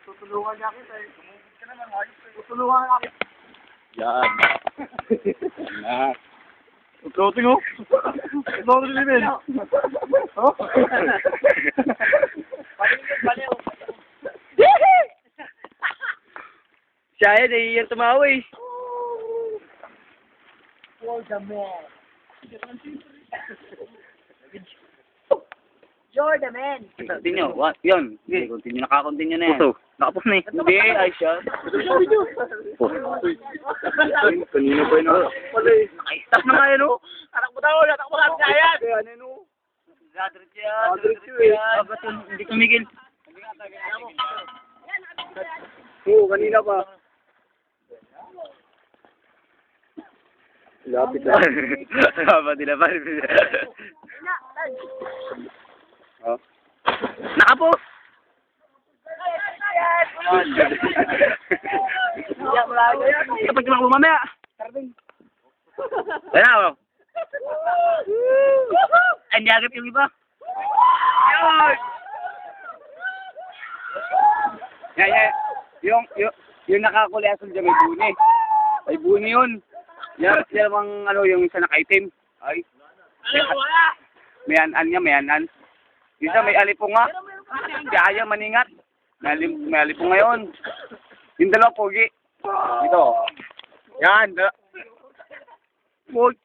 Tutulungan niya kita eh. Tumugod ka naman, ayos eh. Tutulungan niya kita. Yan. Na. Floating oh. Floating din eh. Oh? Baliw. Siya yan, naiiyan tumawa eh. For the man. You're the man. Continue. What? Yun. Sige, continue. Naka-continue na yan. Puso. Nakapos na eh. Hindi, ay siya. Kanino pa yun? Naka-stop na nga yun oh. Tatakbo ka kaya. Kaya ano yun oh. Dadrit yan. Dadrit yun eh. Dapat yun. Hindi tumigil. Oo, kanina pa. Lapit na. Dapat nila pa. Oh. Nakapos! Kapag tumakbo mamaya. Ayan o. Ang yagap yung iba. Yun! Yan. Yung nakakuliasan dyan may buni. May buni yun. Yan ang ano yung isa nakaitim. Ay. May anan niya, may anan. Isa may alipong nga. Kaya maningat. May alipong ngayon. Yung dalawa pogi. Ito. Yan. Pogi.